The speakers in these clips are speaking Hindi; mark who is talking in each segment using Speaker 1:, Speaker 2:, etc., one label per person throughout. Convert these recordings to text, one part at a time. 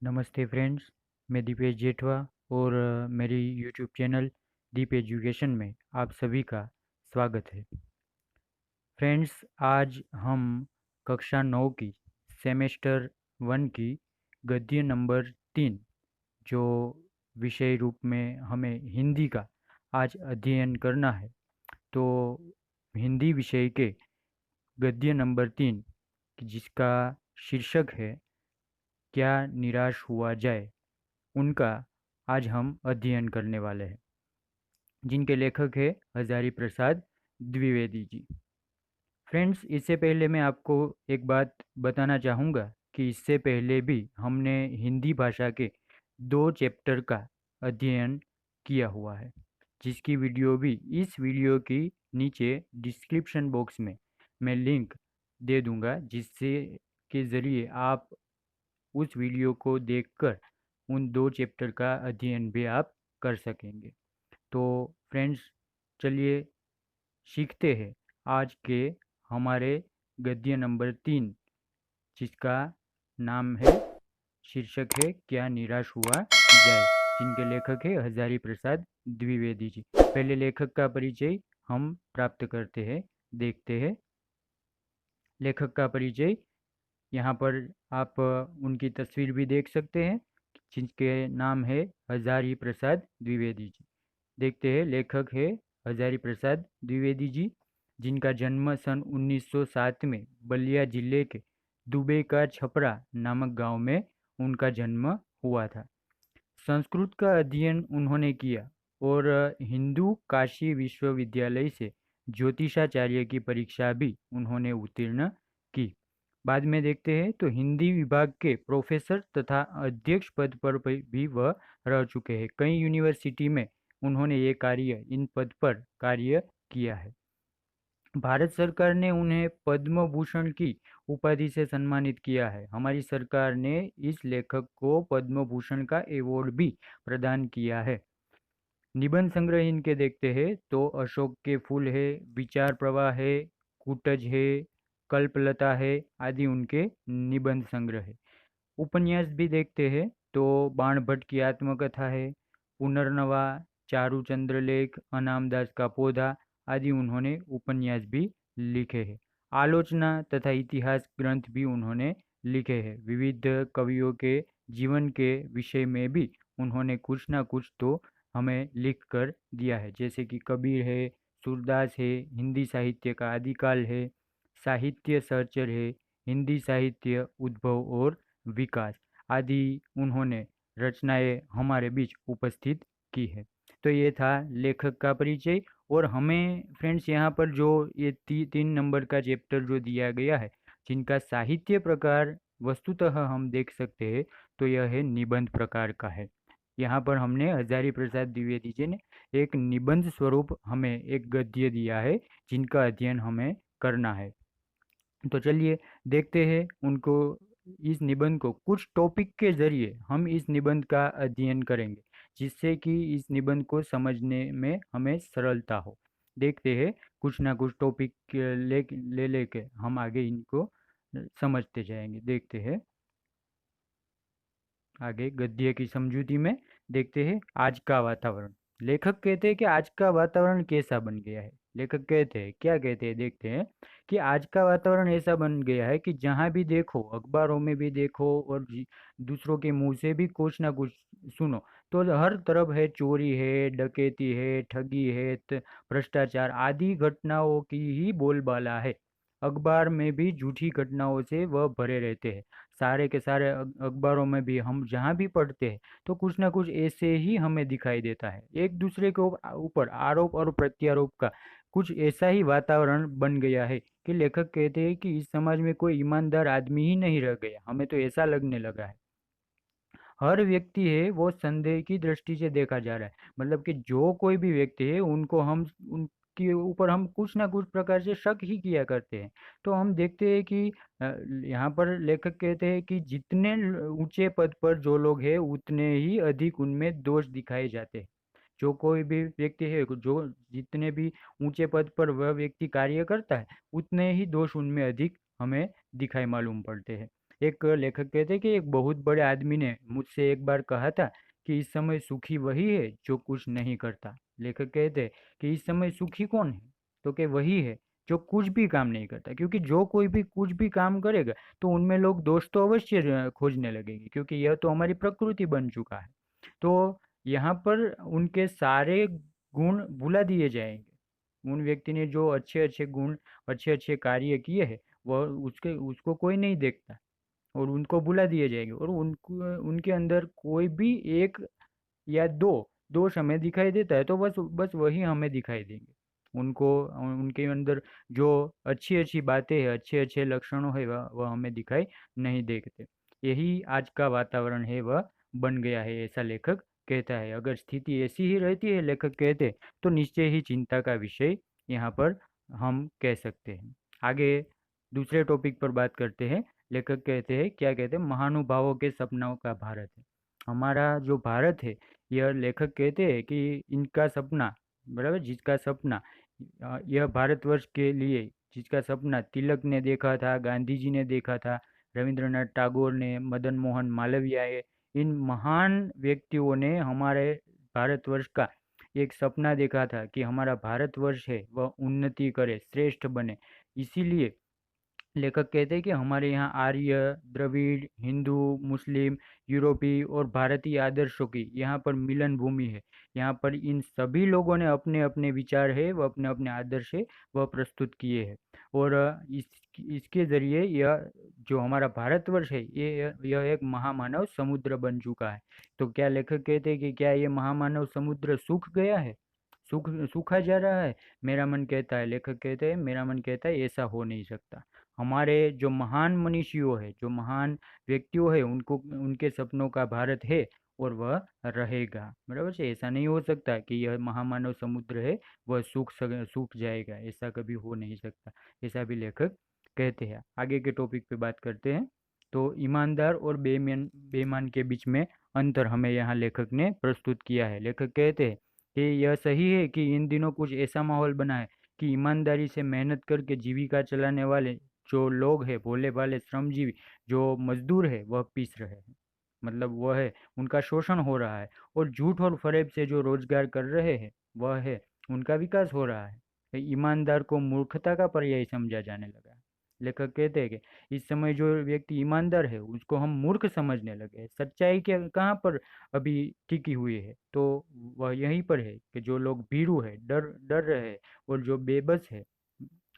Speaker 1: नमस्ते फ्रेंड्स। मैं दीपेश जेठवा और मेरी यूट्यूब चैनल दीप एजुकेशन में आप सभी का स्वागत है। फ्रेंड्स, आज हम कक्षा 9 की सेमेस्टर 1 की गद्य नंबर 3 जो विषय रूप में हमें हिंदी का आज अध्ययन करना है। तो हिंदी विषय के गद्य नंबर 3 जिसका शीर्षक है क्या निराश हुआ जाए, उनका आज हम अध्ययन करने वाले हैं, जिनके लेखक हैं हजारी प्रसाद द्विवेदी जी। फ्रेंड्स, इससे पहले मैं आपको एक बात बताना चाहूँगा कि इससे पहले भी हमने हिंदी भाषा के 2 चैप्टर का अध्ययन किया हुआ है, जिसकी वीडियो भी इस वीडियो की नीचे डिस्क्रिप्शन बॉक्स में मैं लिंक दे दूंगा, जिससे के ज़रिए आप उस वीडियो को देखकर उन 2 चैप्टर का अध्ययन भी आप कर सकेंगे। तो फ्रेंड्स, चलिए सीखते हैं आज के हमारे गद्य नंबर 3, जिसका नाम है, शीर्षक है क्या निराश हुआ जाए, जिनके लेखक है हजारी प्रसाद द्विवेदी जी। पहले लेखक का परिचय हम प्राप्त करते हैं, देखते हैं लेखक का परिचय। यहाँ पर आप उनकी तस्वीर भी देख सकते हैं, जिनके नाम है हजारी प्रसाद द्विवेदी जी। देखते हैं, लेखक है हजारी प्रसाद द्विवेदी जी, जिनका जन्म सन 1907 में बलिया जिले के दुबे का छपरा नामक गांव में उनका जन्म हुआ था। संस्कृत का अध्ययन उन्होंने किया और हिंदू काशी विश्वविद्यालय से ज्योतिषाचार्य की परीक्षा भी उन्होंने उत्तीर्ण की। बाद में देखते हैं तो हिंदी विभाग के प्रोफेसर तथा अध्यक्ष पद पर भी वह रह चुके हैं। कई यूनिवर्सिटी में उन्होंने ये कार्य इन पद पर कार्य किया है। भारत सरकार ने उन्हें पद्म भूषण की उपाधि से सम्मानित किया है। हमारी सरकार ने इस लेखक को पद्म भूषण का अवार्ड भी प्रदान किया है। निबंध संग्रह इनके देखते हैं तो अशोक के फूल है, विचार प्रवाह है, कुटज है, कल्पलता है आदि उनके निबंध संग्रह है। उपन्यास भी देखते हैं तो बाण भट्ट की आत्मकथा है, पुनर्नवा, चारुचंद्र लेख, अनामदास का पौधा आदि उन्होंने उपन्यास भी लिखे हैं। आलोचना तथा इतिहास ग्रंथ भी उन्होंने लिखे हैं। विविध कवियों के जीवन के विषय में भी उन्होंने कुछ ना कुछ तो हमें लिख कर दिया है, जैसे कि कबीर है, सूरदास है, हिंदी साहित्य का आदिकाल है, साहित्य सर्चर है, हिंदी साहित्य उद्भव और विकास आदि उन्होंने रचनाएं हमारे बीच उपस्थित की है। तो ये था लेखक का परिचय। और हमें फ्रेंड्स यहाँ पर जो ये 3 नंबर का चैप्टर जो दिया गया है, जिनका साहित्य प्रकार वस्तुतः हम देख सकते हैं तो यह है निबंध प्रकार का है। यहाँ पर हमने हजारी प्रसाद द्विवेदी जी ने एक निबंध स्वरूप हमें एक गद्य दिया है, जिनका अध्ययन हमें करना है। तो चलिए देखते हैं उनको, इस निबंध को कुछ टॉपिक के जरिए हम इस निबंध का अध्ययन करेंगे, जिससे कि इस निबंध को समझने में हमें सरलता हो। देखते हैं, कुछ ना कुछ टॉपिक ले लेके हम आगे इनको समझते जाएंगे। देखते हैं आगे गद्य की समझूती में। देखते हैं आज का वातावरण। लेखक कहते हैं कि आज का वातावरण कैसा बन गया है। लेखक कहते हैं, क्या कहते हैं, देखते हैं कि आज का वातावरण ऐसा बन गया है कि जहाँ भी देखो, अखबारों में भी देखो और दूसरों के मुंह से भी कुछ ना कुछ सुनो, तो हर तरफ है चोरी है, डकैती है, ठगी है, भ्रष्टाचार आदि घटनाओं की ही बोलबाला है। अखबार में भी झूठी घटनाओं से वह भरे रहते हैं। सारे के सारे अखबारों में भी हम जहाँ भी पढ़ते हैं तो कुछ ना कुछ ऐसे ही हमें दिखाई देता है। एक दूसरे के ऊपर आरोप और प्रत्यारोप का कुछ ऐसा ही वातावरण बन गया है कि लेखक कहते हैं कि इस समाज में कोई ईमानदार आदमी ही नहीं रह गया। हमें तो ऐसा लगने लगा है। हर व्यक्ति है वो संदेह की दृष्टि से देखा जा रहा है। मतलब कि जो कोई भी व्यक्ति है उनको हम उनके ऊपर हम कुछ ना कुछ प्रकार से शक ही किया करते हैं। तो हम देखते हैं कि यहाँ पर लेखक कहते हैं कि जितने ऊंचे पद पर जो लोग हैं उतने ही अधिक उनमें दोष दिखाए जाते हैं। जो कोई भी व्यक्ति है, जो जितने भी ऊंचे पद पर वह व्यक्ति कार्य करता है, उतने ही दोष उनमें अधिक हमें दिखाई मालूम पड़ते हैं। एक लेखक कहते हैं कि एक बहुत बड़े आदमी ने मुझसे एक बार कहा था कि इस समय सुखी वही है जो कुछ नहीं करता। लेखक कहते हैं कि इस समय सुखी कौन है, तो कि वही है जो कुछ भी काम नहीं करता, क्योंकि जो कोई भी कुछ भी काम करेगा तो उनमें लोग दोष तो अवश्य खोजने लगेंगे, क्योंकि यह तो हमारी प्रकृति बन चुका है। तो यहाँ पर उनके सारे गुण भुला दिए जाएंगे। उन व्यक्ति ने जो अच्छे अच्छे गुण, अच्छे अच्छे कार्य किए हैं, वह उसके उसको कोई नहीं देखता और उनको भुला दिए जाएंगे, और उनको उनके अंदर कोई भी एक या दो दोष हमें दिखाई देता है तो बस बस वही हमें दिखाई देंगे। उनको उनके अंदर जो अच्छी अच्छी बातें हैं, अच्छे अच्छे लक्षणों है, वह हमें दिखाई नहीं देते। यही आज का वातावरण है, वह बन गया है, ऐसा लेखक कहता है। अगर स्थिति ऐसी ही रहती है, लेखक कहते, तो निश्चय ही चिंता का विषय यहाँ पर हम कह सकते हैं। आगे दूसरे टॉपिक पर बात करते हैं। लेखक कहते हैं, क्या कहते हैं, महानुभावों के सपनों का भारत है। हमारा जो भारत है, यह लेखक कहते हैं कि इनका सपना, बराबर, जिसका सपना यह भारतवर्ष के लिए, जिसका सपना तिलक ने देखा था, गांधी जी ने देखा था, रविंद्रनाथ टैगोर ने, मदन मोहन मालवीय, इन महान व्यक्तियों ने हमारे भारतवर्ष का एक सपना देखा था कि हमारा भारतवर्ष है वह उन्नति करे, श्रेष्ठ बने। इसीलिए लेखक कहते हैं कि हमारे यहाँ आर्य, द्रविड़, हिंदू, मुस्लिम, यूरोपीय और भारतीय आदर्शों की यहाँ पर मिलन भूमि है। यहाँ पर इन सभी लोगों ने अपने अपने विचार है, वह अपने अपने आदर्श है, वह प्रस्तुत किए हैं। और इसके जरिए यह जो हमारा भारतवर्ष है, यह एक महामानव समुद्र बन चुका है। तो क्या लेखक कहते हैं कि क्या ये महामानव समुद्र सूख गया है, सूखा जा रहा है? मेरा मन कहता है, लेखक कहते हैं, मेरा मन कहता है ऐसा हो नहीं सकता। हमारे जो महान मनीषियों है, जो महान व्यक्तियों है, उनको उनके सपनों का भारत है और वह रहेगा, बराबर से। ऐसा नहीं हो सकता कि यह महामानव समुद्र है वह सूख जाएगा, ऐसा कभी हो नहीं सकता, ऐसा भी लेखक कहते हैं। आगे के टॉपिक पे बात करते हैं। तो ईमानदार और बेईमान के बीच में अंतर हमें यहाँ लेखक ने प्रस्तुत किया है। लेखक कहते हैं कि यह सही है कि इन दिनों कुछ ऐसा माहौल बना है कि ईमानदारी से मेहनत करके जीविका चलाने वाले जो लोग हैं, भोले भाले श्रमजीवी जो मजदूर है, वह पीस रहे हैं, मतलब वह है, उनका शोषण हो रहा है। और झूठ और फरेब से जो रोजगार कर रहे हैं, वह है, उनका विकास हो रहा है। ईमानदार को मूर्खता का पर्याय समझा जाने लगा है। लेखक कहते हैं कि इस समय जो व्यक्ति ईमानदार है उसको हम मूर्ख समझने लगे हैं। सच्चाई के कहाँ पर अभी टिकी हुई है? तो वह यहीं पर है कि जो लोग भीरू है, डर डर रहे हैं, और जो बेबस है,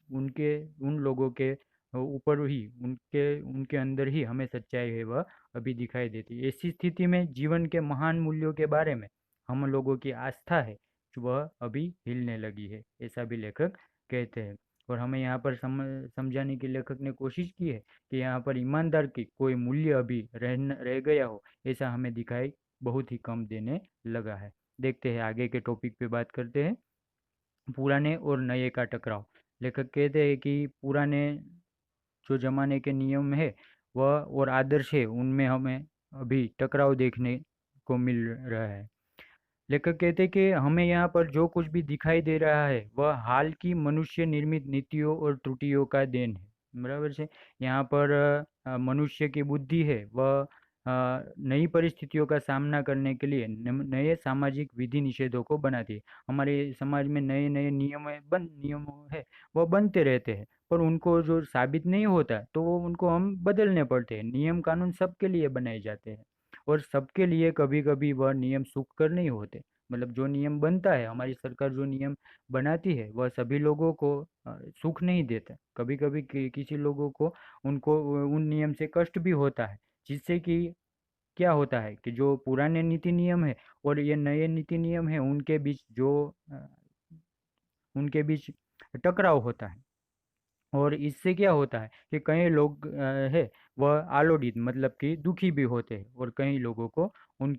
Speaker 1: उनके उन लोगों के ऊपर ही, उनके उनके अंदर ही हमें सच्चाई है वह अभी दिखाई देती है। ऐसी स्थिति में जीवन के महान मूल्यों के बारे में हम लोगों की आस्था है, जो वह अभी हिलने लगी है, ऐसा भी लेखक कहते हैं। और हमें यहाँ पर समझाने की लेखक ने कोशिश की है कि यहाँ पर ईमानदार की कोई मूल्य अभी रह गया हो, ऐसा हमें दिखाई बहुत ही कम देने लगा है। देखते हैं आगे के टॉपिक पे बात करते हैं, पुराने और नए का टकराव। लेखक कहते हैं कि पुराने जो जमाने के नियम है वह और आदर्श है, उनमें हमें अभी टकराव देखने को मिल रहा है। लेखक कहते हैं कि हमें यहाँ पर जो कुछ भी दिखाई दे रहा है वह हाल की मनुष्य निर्मित नीतियों और त्रुटियों का देन है, बराबर से। यहाँ पर मनुष्य की बुद्धि है वह नई परिस्थितियों का सामना करने के लिए नए सामाजिक विधि निषेधों को बनाती है। हमारे समाज में नए नए नियम है, वह बनते रहते हैं, पर उनको जो साबित नहीं होता तो वो उनको हम बदलने पड़ते हैं। नियम कानून सबके लिए बनाए जाते हैं, और सबके लिए कभी कभी वह नियम सुखकर नहीं होते। मतलब जो नियम बनता है, हमारी सरकार जो नियम बनाती है, वह सभी लोगों को सुख नहीं देता। कभी कभी किसी लोगों को, उनको उन नियम से कष्ट भी होता है, जिससे कि क्या होता है कि जो पुराने नीति नियम है और ये नए नीति नियम है, उनके बीच टकराव होता है। और इससे क्या होता है कि कई लोग है वह आलोड़ित, मतलब कि दुखी भी होते हैं, और कई लोगों को उन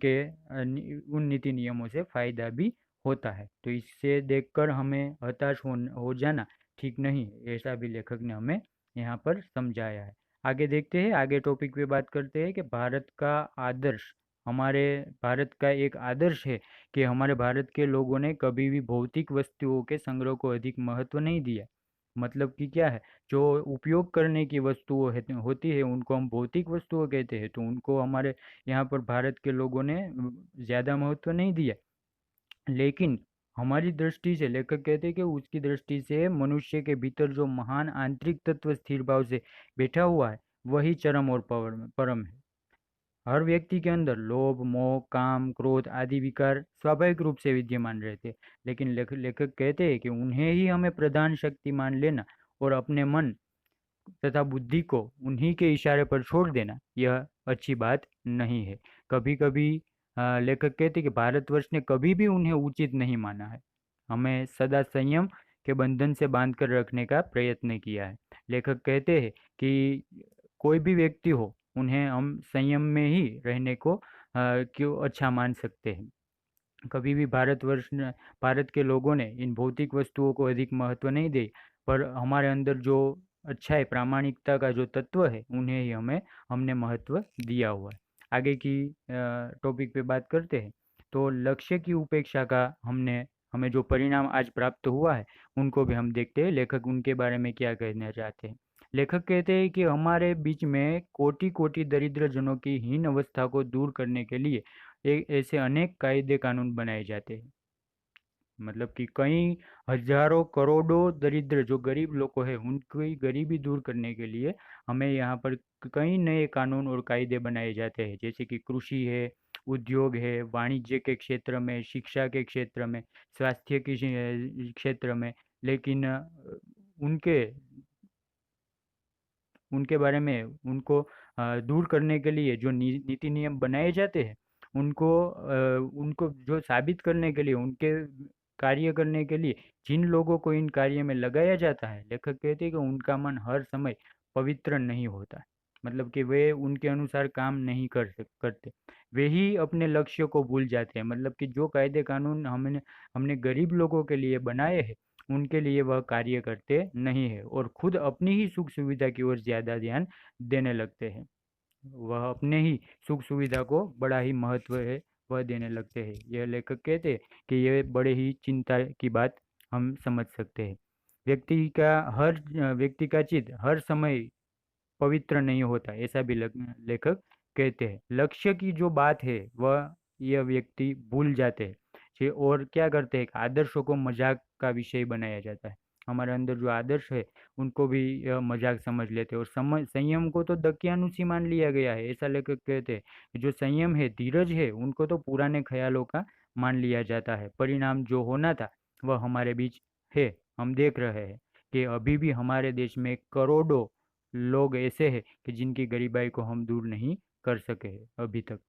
Speaker 1: नीति नियमों से फायदा भी होता है। तो इससे देखकर हमें हताश हो जाना ठीक नहीं, ऐसा भी लेखक ने हमें यहाँ पर समझाया है। आगे देखते हैं, आगे टॉपिक पे बात करते हैं कि भारत का आदर्श। हमारे भारत का एक आदर्श है कि हमारे भारत के लोगों ने कभी भी भौतिक वस्तुओं के संग्रह को अधिक महत्व नहीं दिया। मतलब कि क्या है, जो उपयोग करने की वस्तुओं होती है उनको हम भौतिक वस्तुओं कहते हैं, तो उनको हमारे यहाँ पर भारत के लोगों ने ज़्यादा महत्व नहीं दिया। लेकिन हमारी दृष्टि से लेखक कहते हैं कि उसकी दृष्टि से मनुष्य के भीतर जो महान आंतरिक तत्व स्थिर भाव से बैठा हुआ है, वही चरम और परम है। हर व्यक्ति के अंदर लोभ, मोह, काम, क्रोध आदि विकार स्वाभाविक रूप से विद्यमान रहते हैं, लेकिन लेखक कहते हैं कि उन्हें ही हमें प्रधान शक्ति मान लेना और अपने मन तथा बुद्धि को उन्हीं के इशारे पर छोड़ देना, यह अच्छी बात नहीं है। कभी कभी लेखक कहते हैं कि भारतवर्ष ने कभी भी उन्हें उचित नहीं माना है। हमें सदा संयम के बंधन से बांध कर रखने का प्रयत्न किया है। लेखक कहते हैं कि कोई भी व्यक्ति हो, उन्हें हम संयम में ही रहने को क्यों अच्छा मान सकते हैं। कभी भी भारत के लोगों ने इन भौतिक वस्तुओं को अधिक महत्व नहीं दी, पर हमारे अंदर जो अच्छा है, प्रामाणिकता का जो तत्व है, उन्हें ही हमने महत्व दिया हुआ है। आगे की टॉपिक पे बात करते हैं। तो लक्ष्य की उपेक्षा का हमें जो परिणाम आज प्राप्त हुआ है, उनको भी हम देखते हैं, लेखक उनके बारे में क्या कहना चाहते हैं। लेखक कहते हैं कि हमारे बीच में कोटि कोटि दरिद्र जनों की हीन अवस्था को दूर करने के लिए ऐसे अनेक कायदे कानून बनाए जाते हैं। मतलब कि कई हजारों करोड़ों दरिद्र जो गरीब लोग हैं, उनकी गरीबी दूर करने के लिए हमें यहाँ पर कई नए कानून और कायदे बनाए जाते हैं, जैसे कि कृषि है, उद्योग है, वाणिज्य के क्षेत्र में, शिक्षा के क्षेत्र में, स्वास्थ्य के क्षेत्र में। लेकिन उनके उनके बारे में उनको दूर करने के लिए जो नीति नियम बनाए जाते हैं, उनको जो साबित करने के लिए, उनके कार्य करने के लिए जिन लोगों को इन कार्य में लगाया जाता है, लेखक कहते हैं कि उनका मन हर समय पवित्र नहीं होता। मतलब कि वे उनके अनुसार काम नहीं करते। वे ही अपने लक्ष्य को भूल जाते हैं। मतलब कि जो कायदे कानून हमने हमने गरीब लोगों के लिए बनाए हैं, उनके लिए वह कार्य करते नहीं है और खुद अपनी ही सुख सुविधा की ओर ज्यादा ध्यान देने लगते हैं। वह अपने ही सुख सुविधा को बड़ा ही महत्व है, वह देने लगते हैं। यह लेखक कहते हैं कि यह बड़े ही चिंता की बात हम समझ सकते हैं। व्यक्ति का चित्त हर समय पवित्र नहीं होता, ऐसा भी लेखक कहते हैं। लक्ष्य की जो बात है, वह यह व्यक्ति भूल जाते हैं। और क्या करते हैं, आदर्शों को मजाक का विषय बनाया जाता है। हमारे अंदर जो आदर्श है, उनको भी यह मजाक समझ लेते हैं, और संयम को तो दकियानुसी मान लिया गया है, ऐसा लेखक कहते हैं। जो संयम है, धीरज है, उनको तो पुराने ख्यालों का मान लिया जाता है। परिणाम जो होना था, वह हमारे बीच है। हम देख रहे हैं कि अभी भी हमारे देश में करोड़ों लोग ऐसे हैं कि जिनकी गरीबाई को हम दूर नहीं कर सके हैं अभी तक।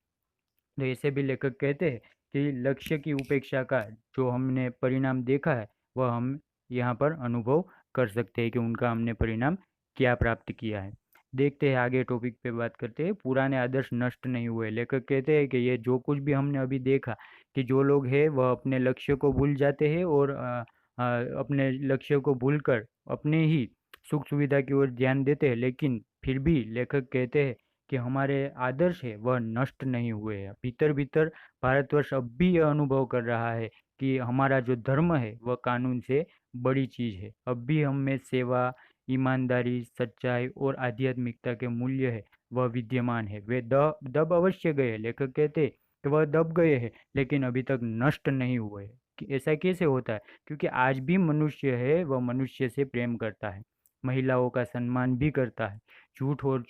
Speaker 1: तो ऐसे भी लेखक कहते हैं कि लक्ष्य की उपेक्षा का जो हमने परिणाम देखा है, वह हम यहाँ पर अनुभव कर सकते हैं कि उनका हमने परिणाम क्या प्राप्त किया है। देखते हैं आगे, टॉपिक पे बात करते हैं। पुराने आदर्श नष्ट नहीं हुए। लेखक कहते हैं कि ये जो कुछ भी हमने अभी देखा, कि जो लोग हैं वह अपने लक्ष्य को भूल जाते हैं और अपने लक्ष्य को भूलकर अपने ही सुख सुविधा की ओर ध्यान देते हैं, लेकिन फिर भी लेखक कहते हैं कि हमारे आदर्श है वह नष्ट नहीं हुए हैं। भीतर भीतर भारतवर्ष अब भी यह अनुभव कर रहा है कि हमारा जो धर्म है वह कानून से बड़ी चीज है। अब भी हम में सेवा, ईमानदारी, सच्चाई और आध्यात्मिकता के मूल्य है, वह विद्यमान है। वे दब अवश्य गए, लेखक कहते हैं कि वह दब गए हैं, लेकिन अभी तक नष्ट नहीं हुए हैं। कि ऐसा कैसे होता है? क्योंकि आज भी मनुष्य है, वह मनुष्य से प्रेम करता है, महिलाओं का सम्मान भी करता है, झूठ और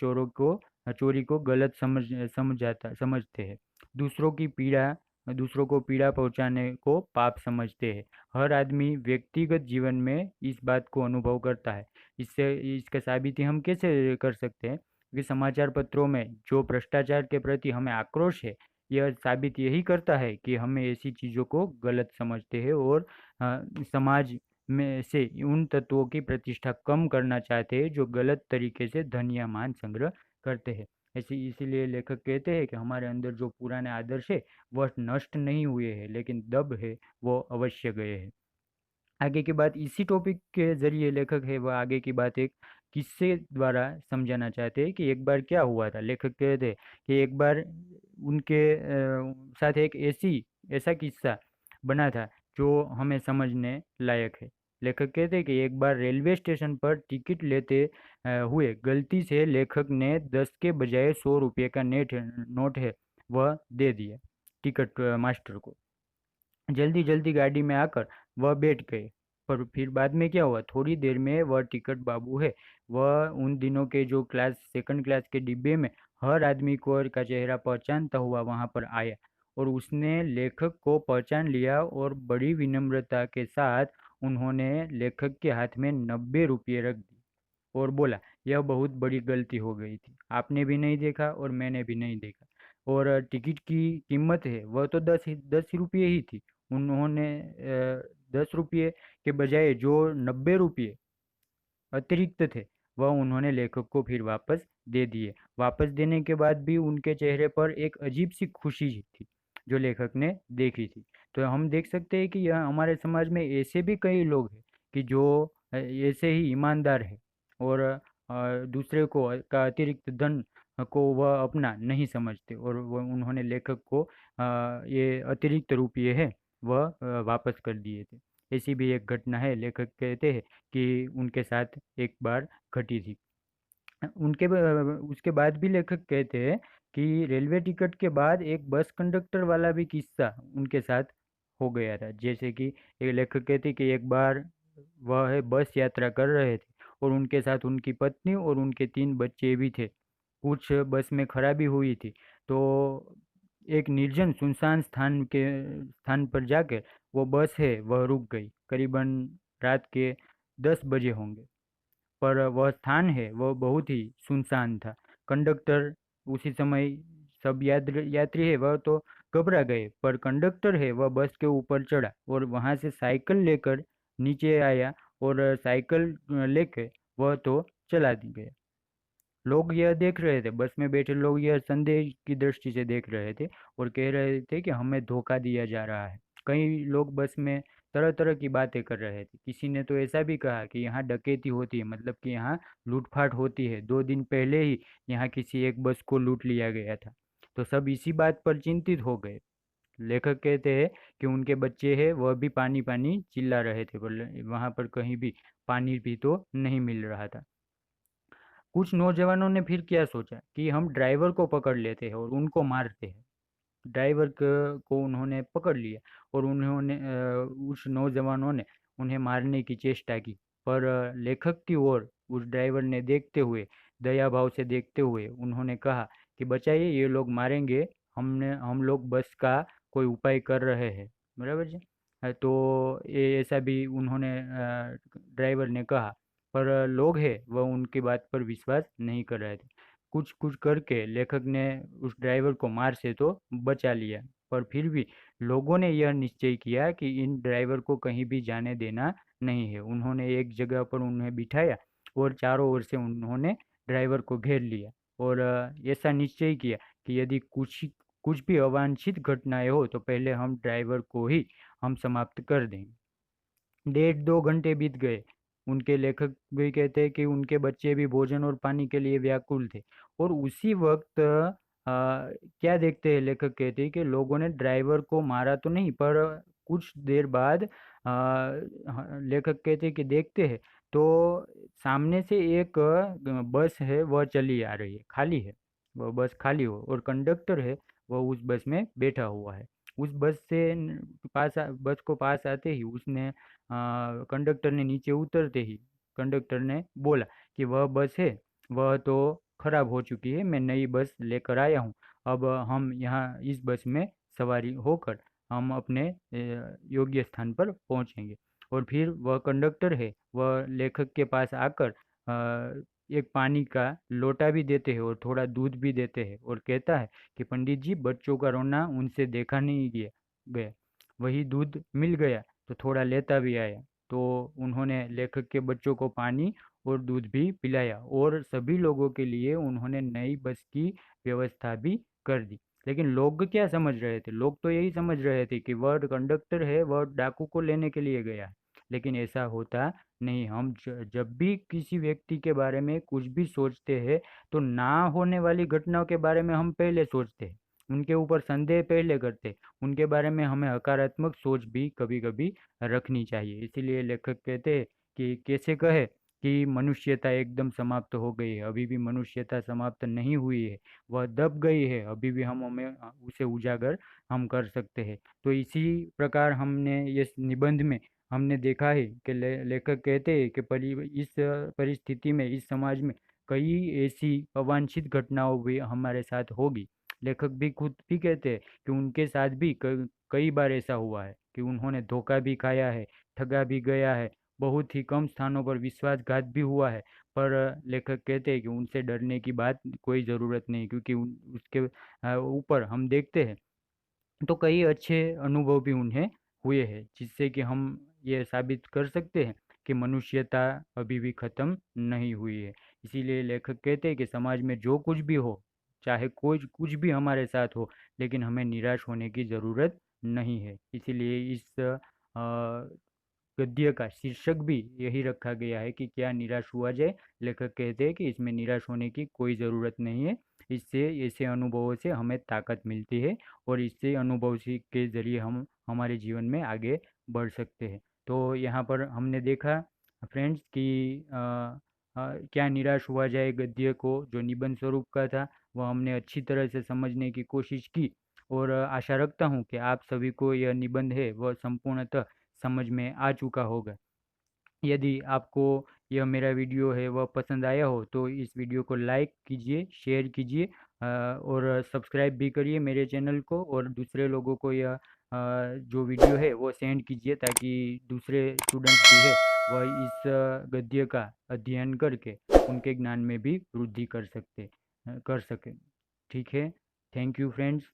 Speaker 1: चोरी को गलत समझते हैं, दूसरों की पीड़ा दूसरों को पीड़ा पहुंचाने को पाप समझते हैं। हर आदमी व्यक्तिगत जीवन में इस बात को अनुभव करता है। इससे इसका साबिती हम कैसे कर सकते हैं? कि समाचार पत्रों में जो भ्रष्टाचार के प्रति हमें आक्रोश है, यह साबित यही करता है कि हमें ऐसी चीज़ों को गलत समझते हैं और समाज में से उन तत्वों की प्रतिष्ठा कम करना चाहते हैं जो गलत तरीके से धन या मान संग्रह करते हैं। इसीलिए लेखक कहते हैं कि हमारे अंदर जो पुराने आदर्श है, वह नष्ट नहीं हुए हैं, लेकिन दब है, वो अवश्य गए हैं। आगे की बात इसी टॉपिक के जरिए लेखक है वह आगे की बात एक किस्से द्वारा समझाना चाहते हैं कि एक बार क्या हुआ था। लेखक कहते हैं कि एक बार उनके साथ एक ऐसा किस्सा बना था जो हमें समझने लायक है। लेखक कहते हैं कि एक बार रेलवे स्टेशन पर टिकट लेते हुए गलती से लेखक ने 10 के बजाय 100 रुपये का नोट है वह दे दिया टिकट मास्टर को। जल्दी जल्दी गाड़ी में आकर वह बैठ गए। पर फिर बाद में क्या हुआ, थोड़ी देर में वह टिकट बाबू है, वह उन दिनों के जो क्लास सेकंड क्लास के डिब्बे में हर आदमी को का चेहरा पहचानता हुआ वहां पर आया, और उसने लेखक को पहचान लिया और बड़ी विनम्रता के साथ उन्होंने लेखक के हाथ में 90 रुपये रख दिए और बोला, यह बहुत बड़ी गलती हो गई थी, आपने भी नहीं देखा और मैंने भी नहीं देखा, और टिकट की कीमत है वह तो 10 रुपये ही थी। उन्होंने 10 रुपये के बजाय जो 90 रुपये अतिरिक्त थे वह उन्होंने लेखक को फिर वापस दे दिए। वापस देने के बाद भी उनके चेहरे पर एक अजीब सी खुशी थी जो लेखक ने देखी थी। तो हम देख सकते हैं कि यह हमारे समाज में ऐसे भी कई लोग हैं कि जो ऐसे ही ईमानदार है और दूसरे को का अतिरिक्त धन को वह अपना नहीं समझते, और वह उन्होंने लेखक को ये अतिरिक्त रुपये है वह वापस कर दिए थे। ऐसी भी एक घटना है, लेखक कहते हैं कि उनके साथ एक बार घटी थी। उसके बाद भी लेखक कहते हैं कि रेलवे टिकट के बाद एक बस कंडक्टर वाला भी किस्सा उनके साथ हो गया था। जैसे कि एक लेखक कहते हैं कि एक बार वह है बस यात्रा कर रहे थे और उनके साथ उनकी पत्नी और उनके 3 बच्चे भी थे। कुछ बस में खराबी हुई थी, तो एक निर्जन सुनसान स्थान पर जाकर वो बस है वह रुक गई। करीबन रात के 10 बजे होंगे, पर वह स्थान है वह बहुत ही सुनसान था। कंडक्टर उसी समय, सब यात्री है वह तो घबरा गए, पर कंडक्टर है वह बस के ऊपर चढ़ा और वहां से साइकिल लेकर नीचे आया, और साइकिल लेके वह तो चला दी गया। लोग यह देख रहे थे, बस में बैठे लोग यह संदेह की दृष्टि से देख रहे थे और कह रहे थे कि हमें धोखा दिया जा रहा है। कई लोग बस में तरह तरह की बातें कर रहे थे। किसी ने तो ऐसा भी कहा कि यहाँ डकैती होती है, मतलब कि यहाँ लूटपाट होती है, 2 दिन पहले ही यहाँ किसी एक बस को लूट लिया गया था। तो सब इसी बात पर चिंतित हो गए। लेखक कहते हैं कि उनके बच्चे हैं वह भी पानी पानी चिल्ला रहे थे, पर वहां पर कहीं भी पानी भी तो नहीं मिल रहा था। कुछ नौजवानों ने फिर क्या सोचा कि हम ड्राइवर को पकड़ लेते हैं और उनको मारते हैं। ड्राइवर को उन्होंने पकड़ लिया और उन्होंने उस नौजवानों ने उन्हें मारने की चेष्टा की, पर लेखक की ओर उस ड्राइवर ने देखते हुए, दया भाव से देखते हुए उन्होंने कहा कि बचाइए, ये लोग मारेंगे, हम लोग बस का कोई उपाय कर रहे हैं। बराबर जी। तो ये ऐसा भी उन्होंने ड्राइवर ने कहा, पर लोग हैं वह उनकी बात पर विश्वास नहीं कर रहे थे। कुछ कुछ करके लेखक ने उस ड्राइवर को मार से तो बचा लिया, पर फिर भी लोगों ने यह निश्चय किया कि इन ड्राइवर को कहीं भी जाने देना नहीं है। उन्होंने एक जगह पर उन्हें बिठाया और चारों ओर से उन्होंने ड्राइवर को घेर लिया और ऐसा निश्चय किया कि यदि कुछ कुछ भी अवांछित घटनाएं हो तो पहले हम ड्राइवर को ही हम समाप्त कर देंगे। 1.5-2 घंटे बीत गए। उनके लेखक भी कहते हैं कि उनके बच्चे भी भोजन और पानी के लिए व्याकुल थे, और उसी वक्त क्या देखते हैं, लेखक कहते हैं कि लोगों ने ड्राइवर को मारा तो नहीं, पर कुछ देर बाद लेखक कहते हैं कि देखते हैं तो सामने से एक बस है वह चली आ रही है, खाली है, वह बस खाली हो और कंडक्टर है वह उस बस में बैठा हुआ है। उस बस से बस को पास आते ही उसने कंडक्टर ने नीचे उतरते ही कंडक्टर ने बोला कि वह बस है वह तो खराब हो चुकी है, मैं नई बस लेकर आया हूँ, अब हम यहाँ इस बस में सवारी होकर हम अपने योग्य स्थान पर पहुँचेंगे। और फिर वह कंडक्टर है वह लेखक के पास आकर एक पानी का लोटा भी देते हैं और थोड़ा दूध भी देते हैं और कहता है कि पंडित जी, बच्चों का रोना उनसे देखा नहीं गया, वही दूध मिल गया तो थोड़ा लेता भी आया। तो उन्होंने लेखक के बच्चों को पानी और दूध भी पिलाया और सभी लोगों के लिए उन्होंने नई बस की व्यवस्था भी कर दी। लेकिन लोग क्या समझ रहे थे, लोग तो यही समझ रहे थे कि वह कंडक्टर है वह डाकू को लेने के लिए गया है। लेकिन ऐसा होता नहीं। हम जब भी किसी व्यक्ति के बारे में कुछ भी सोचते हैं तो ना होने वाली घटनाओं के बारे में हम पहले सोचते हैं। उनके ऊपर संदेह पहले करते, उनके बारे में हमें हकारात्मक सोच भी कभी कभी रखनी चाहिए। इसीलिए लेखक कहते हैं कि कैसे कहे कि मनुष्यता एकदम समाप्त हो गई है, अभी भी मनुष्यता समाप्त नहीं हुई है, वह दब गई है, अभी भी हम हमें उसे उजागर हम कर सकते हैं। तो इसी प्रकार हमने इस निबंध में हमने देखा है कि लेखक कहते हैं कि इस परिस्थिति में, इस समाज में कई ऐसी अवांछित घटनाओं भी हमारे साथ होगी। लेखक भी खुद भी कहते हैं कि उनके साथ भी कई बार ऐसा हुआ है कि उन्होंने धोखा भी खाया है, ठगा भी गया है, बहुत ही कम स्थानों पर विश्वासघात भी हुआ है। पर लेखक कहते हैं कि उनसे डरने की बात कोई ज़रूरत नहीं, क्योंकि उसके ऊपर हम देखते हैं तो कई अच्छे अनुभव भी उन्हें हुए हैं, जिससे कि हम ये साबित कर सकते हैं कि मनुष्यता अभी भी खत्म नहीं हुई है। इसीलिए लेखक कहते हैं कि समाज में जो कुछ भी हो, चाहे कोई कुछ भी हमारे साथ हो, लेकिन हमें निराश होने की ज़रूरत नहीं है। इसीलिए इस गद्य का शीर्षक भी यही रखा गया है कि क्या निराश हुआ जाए। लेखक कहते हैं कि इसमें निराश होने की कोई ज़रूरत नहीं है। इससे, ऐसे अनुभवों से हमें ताकत मिलती है और इससे अनुभव के ज़रिए हम हमारे जीवन में आगे बढ़ सकते हैं। तो यहाँ पर हमने देखा फ्रेंड्स कि क्या निराश हुआ जाए गद्य को, जो निबंध स्वरूप का था, वह हमने अच्छी तरह से समझने की कोशिश की। और आशा रखता हूँ कि आप सभी को यह निबंध है वह संपूर्णतः समझ में आ चुका होगा। यदि आपको यह मेरा वीडियो है वह पसंद आया हो तो इस वीडियो को लाइक कीजिए, शेयर कीजिए, और सब्सक्राइब भी करिए मेरे चैनल को, और दूसरे लोगों को यह जो वीडियो है वो सेंड कीजिए, ताकि दूसरे स्टूडेंट्स भी है वह इस गद्य का अध्ययन करके उनके ज्ञान में भी वृद्धि कर सके। ठीक है। Thank you friends.